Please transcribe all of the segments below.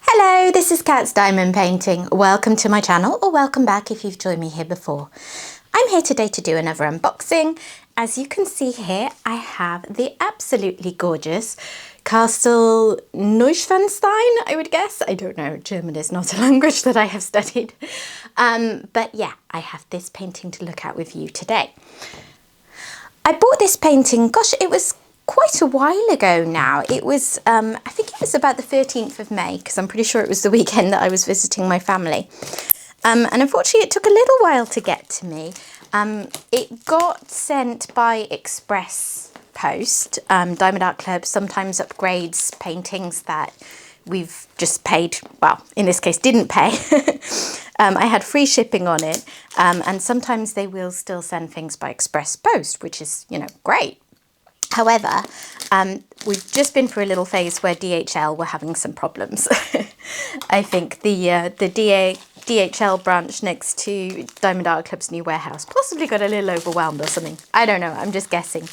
Hello, this is Cat's Diamond Painting. Welcome to my channel, or welcome back if you've joined me here before. I'm here today to do another unboxing. As you can see here, I have the absolutely gorgeous Castle Neuschwanstein, I would guess. I don't know, German is not a language that I have studied. But yeah, I have this painting to look at with you today. I bought this painting, gosh, it was quite a while ago now. It was, I think it was about the 13th of May, because I'm pretty sure it was the weekend that I was visiting my family. And unfortunately, it took a little while to get to me. It got sent by express post. Diamond Art Club sometimes upgrades paintings that we've just paid, well, in this case, didn't pay. I had free shipping on it. And sometimes they will still send things by express post, which is, you know, great. However, we've just been through a little phase where DHL were having some problems. I think the DHL branch next to Diamond Art Club's new warehouse possibly got a little overwhelmed or something. I don't know, I'm just guessing.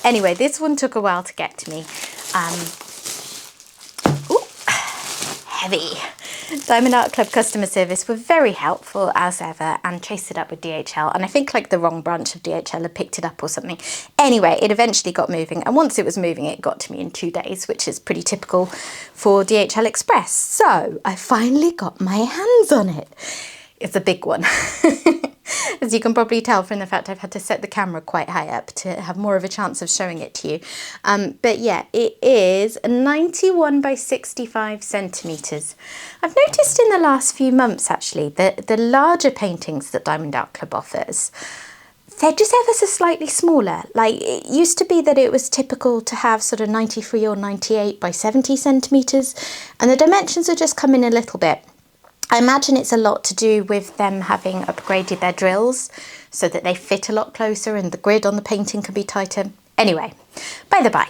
Anyway, this one took a while to get to me. Ooh, heavy. Diamond Art Club customer service were very helpful as ever and chased it up with DHL, and I think like the wrong branch of DHL had picked it up or something. Anyway, it eventually got moving, and once it was moving it got to me in 2 days, which is pretty typical for DHL Express. So I finally got my hands on it. It's a big one. As you can probably tell from the fact I've had to set the camera quite high up to have more of a chance of showing it to you. But yeah, it is 91 by 65 centimetres. I've noticed in the last few months actually that the larger paintings that Diamond Art Club offers, they're just ever so slightly smaller. Like, it used to be that it was typical to have sort of 93 or 98 by 70 centimetres, and the dimensions are just come in a little bit. I imagine it's a lot to do with them having upgraded their drills so that they fit a lot closer and the grid on the painting can be tighter. Anyway, by the by.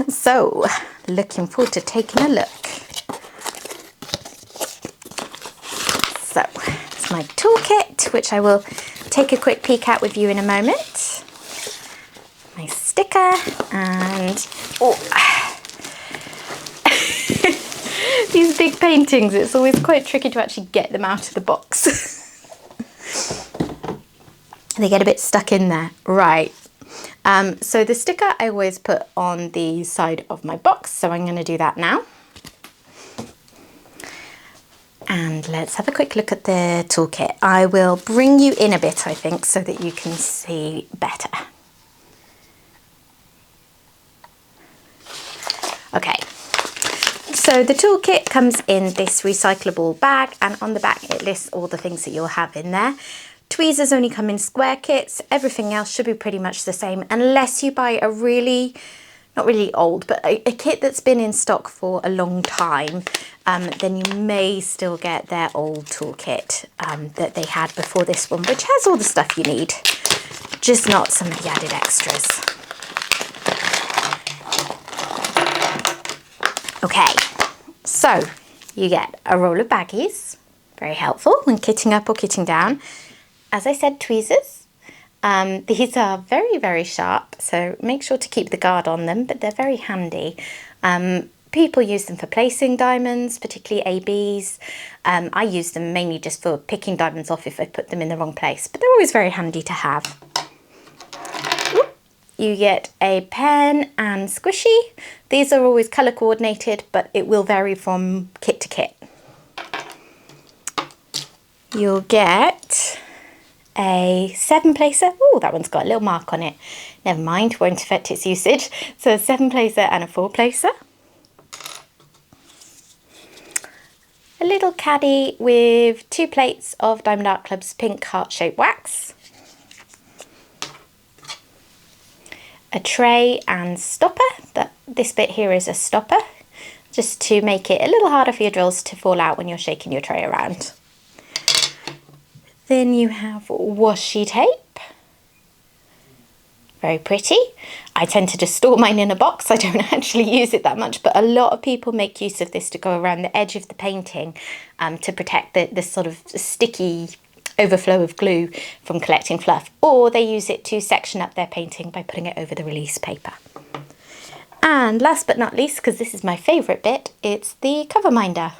So, looking forward to taking a look. So, it's my toolkit, which I will take a quick peek at with you in a moment. My sticker and... oh. These big paintings, it's always quite tricky to actually get them out of the box. They get a bit stuck in there. Right. So the sticker I always put on the side of my box, so I'm going to do that now. And let's have a quick look at the toolkit. I will bring you in a bit, I think, so that you can see better. Okay. So the toolkit comes in this recyclable bag, and on the back it lists all the things that you'll have in there. Tweezers only come in square kits. Everything else should be pretty much the same unless you buy a really, not really old, but a kit that's been in stock for a long time. Then you may still get their old toolkit that they had before this one, which has all the stuff you need, just not some of the added extras. Okay. So you get a roll of baggies, very helpful when kitting up or kitting down. As I said, tweezers. These are very, very sharp, so make sure to keep the guard on them, but they're very handy. People use them for placing diamonds, particularly ABs. I use them mainly just for picking diamonds off if I put them in the wrong place, but they're always very handy to have. You get a pen and squishy. These are always colour coordinated, but it will vary from kit to kit. You'll get a 7-placer. Oh, that one's got a little mark on it. Never mind, won't affect its usage. So a 7-placer and a 4-placer. A little caddy with 2 plates of Diamond Art Club's pink heart-shaped wax. A tray and stopper. This bit here is a stopper, just to make it a little harder for your drills to fall out when you're shaking your tray around. Then you have washi tape. Very pretty. I tend to just store mine in a box. I don't actually use it that much, but a lot of people make use of this to go around the edge of the painting to protect this sort of sticky overflow of glue from collecting fluff, or they use it to section up their painting by putting it over the release paper. And last but not least, because this is my favourite bit, it's the cover minder.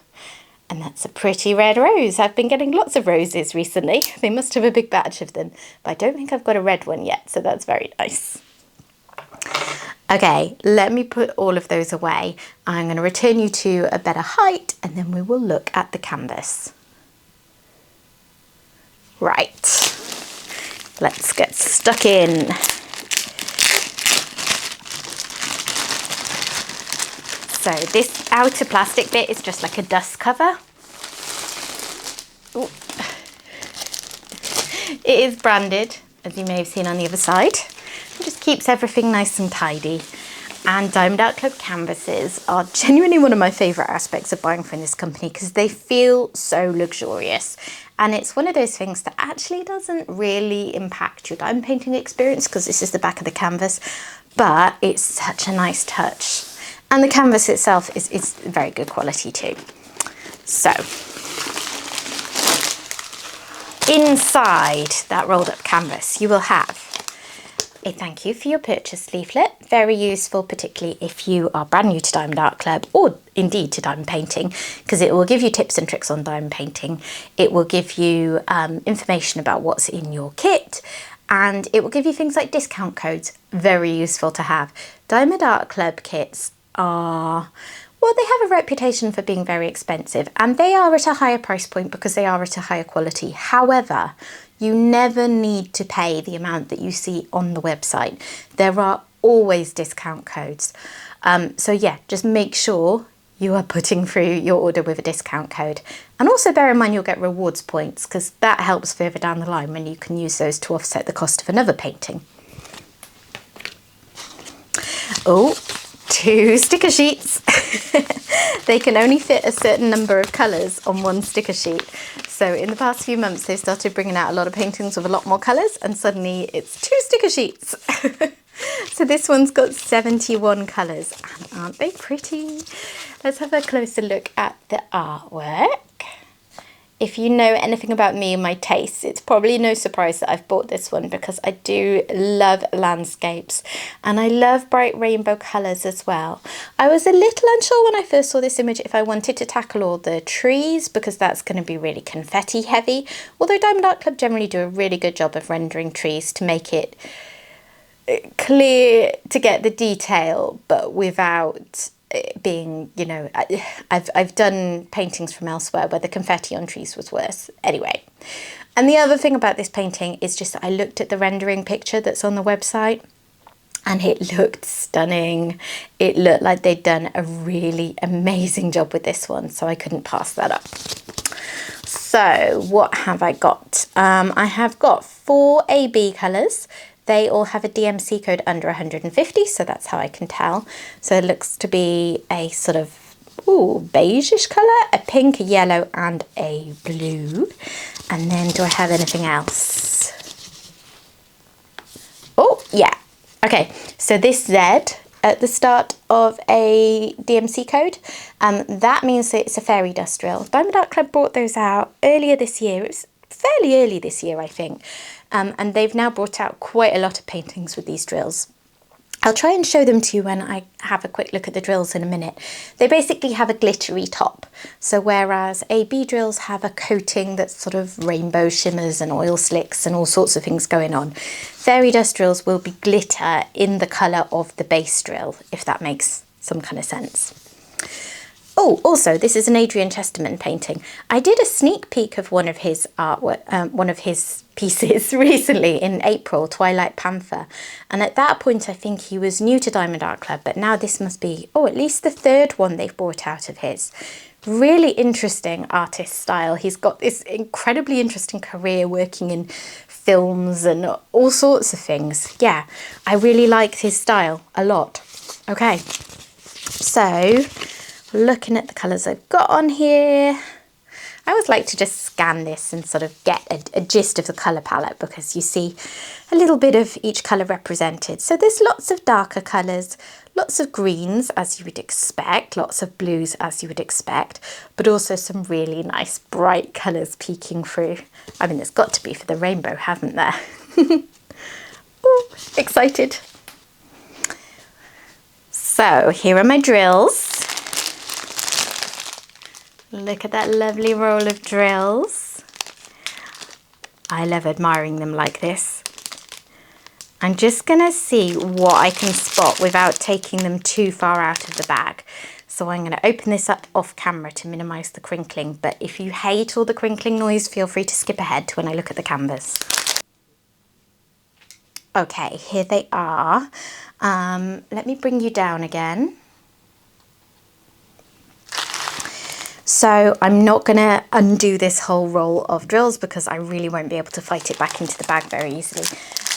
And that's a pretty red rose. I've been getting lots of roses recently. They must have a big batch of them, but I don't think I've got a red one yet, so that's very nice. Okay, let me put all of those away. I'm going to return you to a better height and then we will look at the canvas. Right, let's get stuck in. So this outer plastic bit is just like a dust cover. Ooh. It is branded, as you may have seen on the other side. It just keeps everything nice and tidy. And Diamond Art Club canvases are genuinely one of my favourite aspects of buying from this company because they feel so luxurious. And it's one of those things that actually doesn't really impact your diamond painting experience because this is the back of the canvas, but it's such a nice touch. And the canvas itself is very good quality too. So, inside that rolled up canvas, you will have a thank you for your purchase leaflet, very useful particularly if you are brand new to Diamond Art Club or indeed to diamond painting, because it will give you tips and tricks on diamond painting. It will give you information about what's in your kit, and it will give you things like discount codes, very useful to have. Diamond Art Club kits are, well, they have a reputation for being very expensive, and they are at a higher price point because they are at a higher quality. However, you never need to pay the amount that you see on the website. There are always discount codes. So yeah, just make sure you are putting through your order with a discount code. And also bear in mind you'll get rewards points because that helps further down the line when you can use those to offset the cost of another painting. Oh, 2 sticker sheets. They can only fit a certain number of colours on one sticker sheet. So in the past few months, they started bringing out a lot of paintings with a lot more colours, and suddenly it's 2 sticker sheets. So this one's got 71 colours, and aren't they pretty? Let's have a closer look at the artwork. If you know anything about me and my tastes, it's probably no surprise that I've bought this one because I do love landscapes and I love bright rainbow colours as well. I was a little unsure when I first saw this image if I wanted to tackle all the trees because that's going to be really confetti heavy, although Diamond Art Club generally do a really good job of rendering trees to make it clear to get the detail but without being, you know, I've done paintings from elsewhere where the confetti on trees was worse. Anyway, and the other thing about this painting is just that I looked at the rendering picture that's on the website and it looked stunning. It looked like they'd done a really amazing job with this one, so I couldn't pass that up. So what have I got? I have got 4 AB colours. They all have a DMC code under 150, so that's how I can tell. So it looks to be a sort of beigeish colour, a pink, a yellow and a blue. And then do I have anything else? Oh, yeah. Okay, so this Z at the start of a DMC code, that means that it's a fairy dust drill. Diamond Art Club brought those out earlier this year. It was fairly early this year, I think. And they've now brought out quite a lot of paintings with these drills. I'll try and show them to you when I have a quick look at the drills in a minute. They basically have a glittery top. So whereas AB drills have a coating that's sort of rainbow shimmers and oil slicks and all sorts of things going on, fairy dust drills will be glitter in the colour of the base drill, if that makes some kind of sense. Oh, also, this is an Adrian Chesterman painting. I did a sneak peek of one of his artwork, one of his pieces recently in April, Twilight Panther. And at that point, I think he was new to Diamond Art Club, but now this must be, at least the 3rd one they've brought out of his. Really interesting artist style. He's got this incredibly interesting career working in films and all sorts of things. Yeah, I really liked his style a lot. Okay, so looking at the colours I've got on here, I always like to just scan this and sort of get a gist of the colour palette because you see a little bit of each colour represented. So there's lots of darker colours, lots of greens as you would expect, lots of blues as you would expect, but also some really nice bright colours peeking through. I mean, there's got to be for the rainbow, haven't there? Ooh, excited. So here are my drills. Look at that lovely roll of drills. I love admiring them like this. I'm just gonna see what I can spot without taking them too far out of the bag. So I'm gonna open this up off camera to minimize the crinkling, but if you hate all the crinkling noise, feel free to skip ahead to when I look at the canvas. Okay, here they are. Let me bring you down again. So I'm not gonna undo this whole roll of drills because I really won't be able to fight it back into the bag very easily.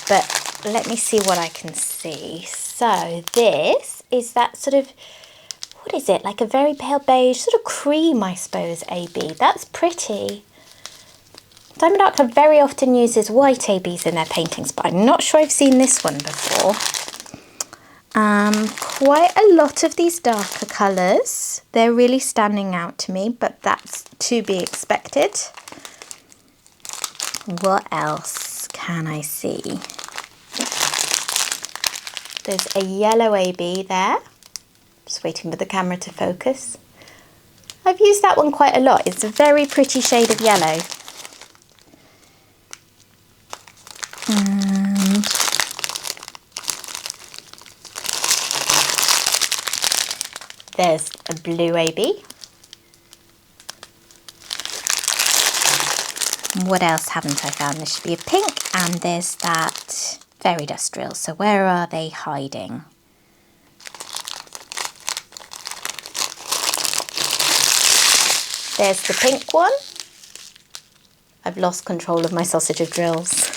But let me see what I can see. So this is that sort of, what is it? Like a very pale beige, sort of cream, I suppose, AB. That's pretty. Diamond Art Club very often uses white ABs in their paintings, but I'm not sure I've seen this one before. Quite a lot of these darker colours. They're really standing out to me, but that's to be expected. What else can I see? There's a yellow AB there. Just waiting for the camera to focus. I've used that one quite a lot. It's a very pretty shade of yellow. There's a blue AB. What else haven't I found? There should be a pink, and there's that fairy dust drill. So where are they hiding? There's the pink one. I've lost control of my sausage of drills.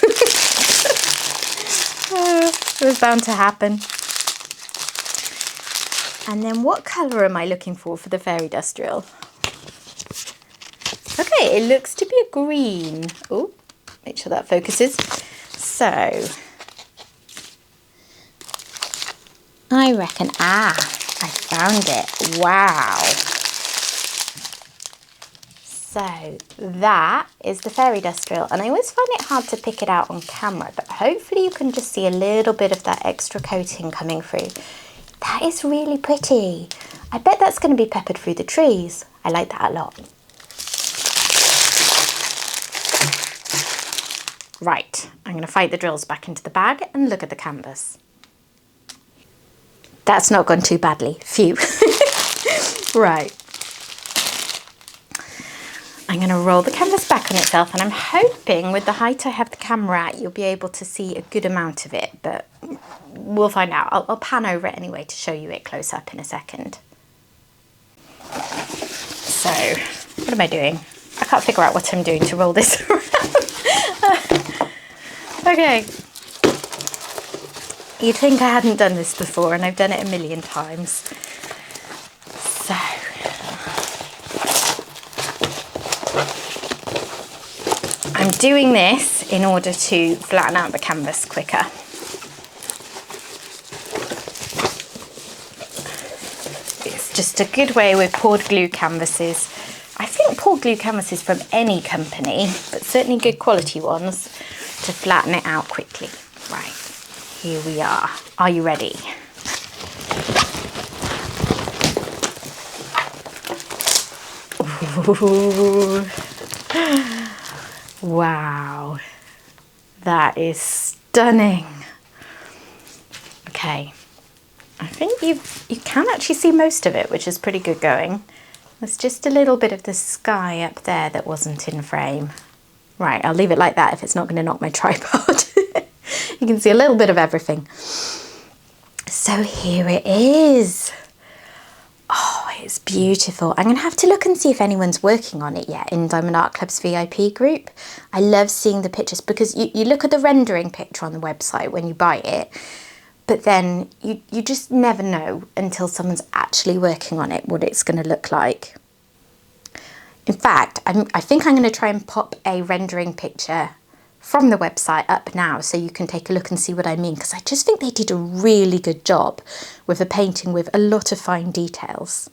It was bound to happen. And then what colour am I looking for the fairy dust drill? Okay, it looks to be a green. Oh, make sure that focuses. So, I reckon, I found it. Wow. So that is the fairy dust drill, and I always find it hard to pick it out on camera, but hopefully you can just see a little bit of that extra coating coming through. That is really pretty. I bet that's going to be peppered through the trees. I like that a lot. Right, I'm going to fight the drills back into the bag and look at the canvas. That's not gone too badly. Phew. Right. I'm going to roll the canvas back on itself, and I'm hoping with the height I have the camera at, you'll be able to see a good amount of it, but we'll find out. I'll pan over it anyway to show you it close up in a second. So, what am I doing? I can't figure out what I'm doing to roll this around. Okay. You'd think I hadn't done this before, and I've done it a million times. So, I'm doing this in order to flatten out the canvas quicker. It's just a good way with poured glue canvases. I think poured glue canvases from any company, but certainly good quality ones, to flatten it out quickly. Right, here we are. Are you ready? Ooh. Wow, that is stunning. Okay, I think you can actually see most of it, which is pretty good going. There's just a little bit of the sky up there that wasn't in frame. Right, I'll leave it like that if it's not going to knock my tripod. You can see a little bit of everything. So here it is. Oh, it's beautiful. I'm going to have to look and see if anyone's working on it yet in Diamond Art Club's VIP group. I love seeing the pictures because you look at the rendering picture on the website when you buy it, but then you just never know until someone's actually working on it what it's going to look like. In fact, I think I'm going to try and pop a rendering picture from the website up now so you can take a look and see what I mean, because I just think they did a really good job with a painting with a lot of fine details.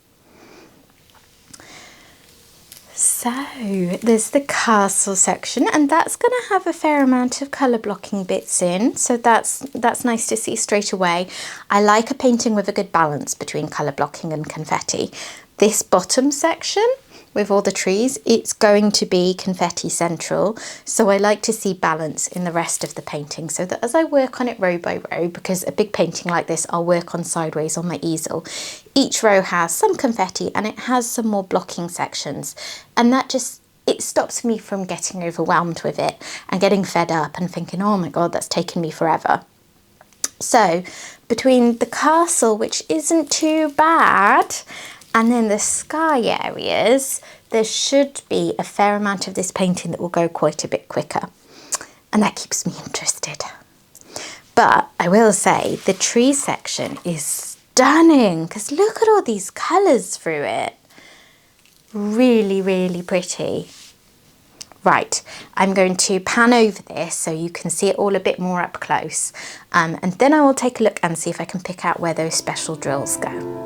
So So there's the castle section, and that's going to have a fair amount of colour blocking bits in, so that's nice to see straight away. I like a painting with a good balance between colour blocking and confetti. This bottom section with all the trees, it's going to be confetti central, so I like to see balance in the rest of the painting, so that as I work on it row by row, because a big painting like this I'll work on sideways on my easel, each row has some confetti and it has some more blocking sections, and that just, it stops me from getting overwhelmed with it and getting fed up and thinking, oh my god, that's taken me forever. So between the castle, which isn't too bad, and then the sky areas, there should be a fair amount of this painting that will go quite a bit quicker. And that keeps me interested. But I will say the tree section is stunning, because look at all these colours through it. Really, really pretty. Right, I'm going to pan over this so you can see it all a bit more up close. And then I will take a look and see if I can pick out where those special drills go.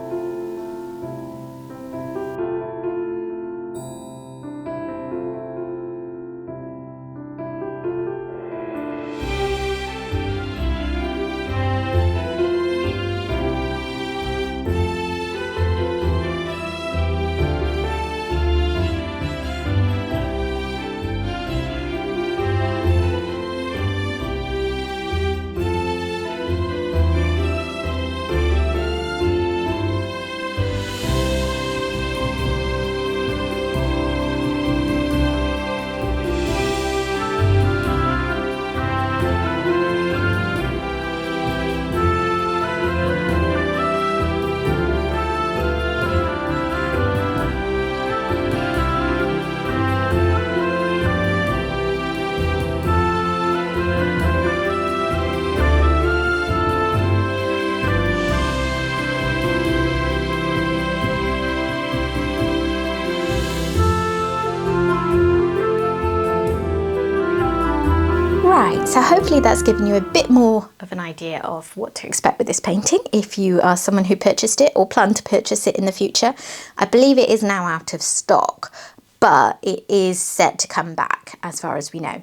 Right, so hopefully that's given you a bit more of an idea of what to expect with this painting if you are someone who purchased it or plan to purchase it in the future. I believe it is now out of stock, but it is set to come back as far as we know.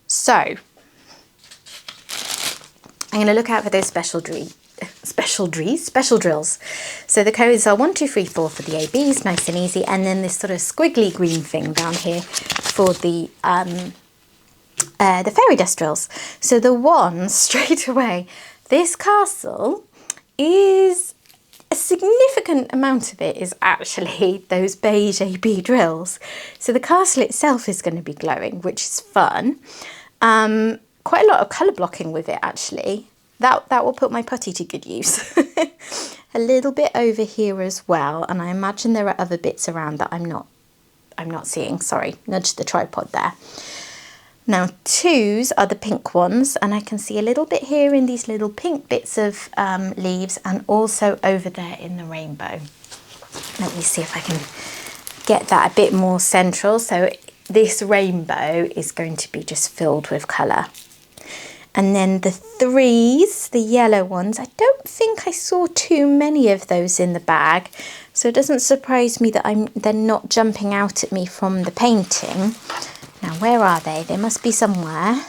So I'm going to look out for those special drills. So the codes are 1, 2, 3, 4 for the ABs, nice and easy, and then this sort of squiggly green thing down here for the fairy dust drills. So the one straight away, this castle is a significant amount of it is actually those beige AB drills. So the castle itself is going to be glowing, which is fun. Quite a lot of colour blocking with it actually. That will put my putty to good use. A little bit over here as well, and I imagine there are other bits around that I'm not seeing. Sorry, nudged the tripod there. Now 2s are the pink ones, and I can see a little bit here in these little pink bits of leaves, and also over there in the rainbow. Let me see if I can get that a bit more central. So this rainbow is going to be just filled with colour. And then the 3s, the yellow ones, I don't think I saw too many of those in the bag, so it doesn't surprise me that they're not jumping out at me from the painting. Now, where are they? They must be somewhere.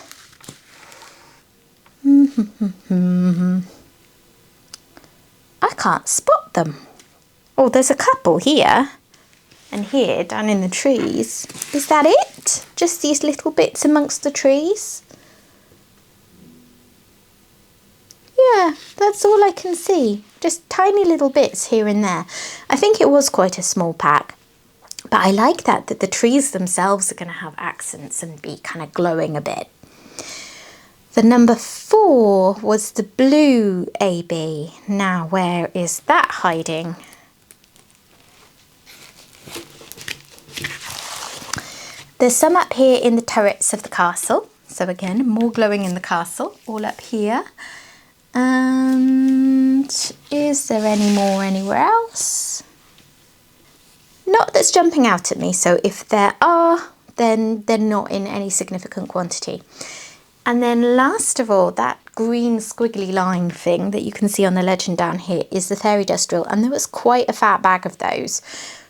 I can't spot them. Oh, there's a couple here and here down in the trees. Is that it? Just these little bits amongst the trees? Yeah, that's all I can see. Just tiny little bits here and there. I think it was quite a small pack. But I like that the trees themselves are going to have accents and be kind of glowing a bit. The number 4 was the blue AB. Now, where is that hiding? There's some up here in the turrets of the castle. So again, more glowing in the castle, all up here. And is there any more anywhere else? Not that's jumping out at me, so if there are, then they're not in any significant quantity. And then last of all, that green squiggly line thing that you can see on the legend down here is the fairy dust drill, and there was quite a fat bag of those.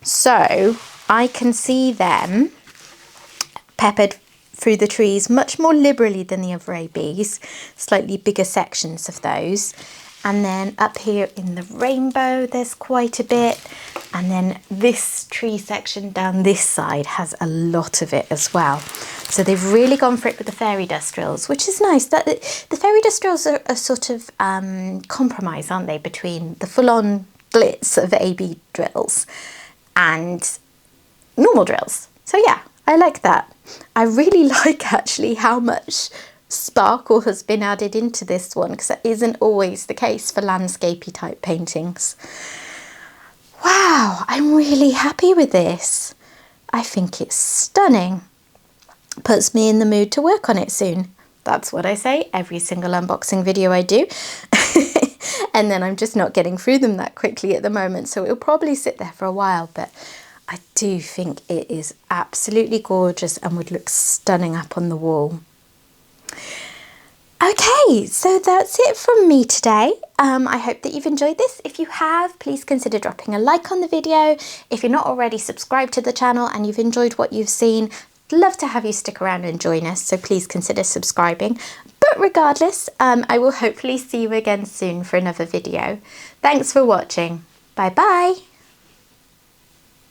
So I can see them peppered through the trees much more liberally than the other ABs, slightly bigger sections of those. And then up here in the rainbow, there's quite a bit. And then this tree section down this side has a lot of it as well. So they've really gone for it with the fairy dust drills, which is nice. That the fairy dust drills are a sort of compromise, aren't they, between the full-on glitz of AB drills and normal drills. So yeah, I like that. I really like actually how much sparkle has been added into this one, because that isn't always the case for landscapey type paintings. Wow, I'm really happy with this. I think it's stunning. Puts me in the mood to work on it soon. That's what I say every single unboxing video I do. And then I'm just not getting through them that quickly at the moment, so it'll probably sit there for a while, but I do think it is absolutely gorgeous and would look stunning up on the wall. Okay, so that's it from me today. I hope that you've enjoyed this. If you have, please consider dropping a like on the video. If you're not already subscribed to the channel and you've enjoyed what you've seen, I'd love to have you stick around and join us, so please consider subscribing. But regardless, I will hopefully see you again soon for another video. Thanks for watching. Bye bye.